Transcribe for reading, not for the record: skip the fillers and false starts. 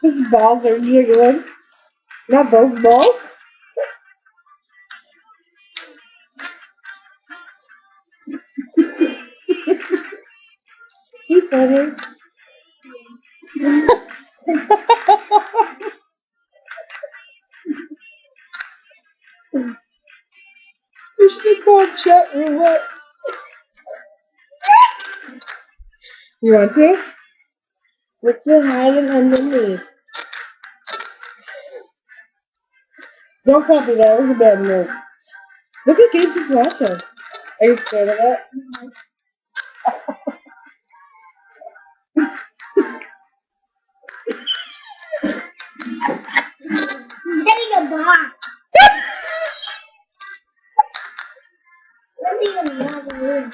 His balls are jiggling. Not those balls. He's funny. We should just go on chat room. What? You want to? What's you hiding underneath? Don't copy that. That was a bad move. Look at Gage's watching. Are you scared of it? Getting a box. Let's even have a room.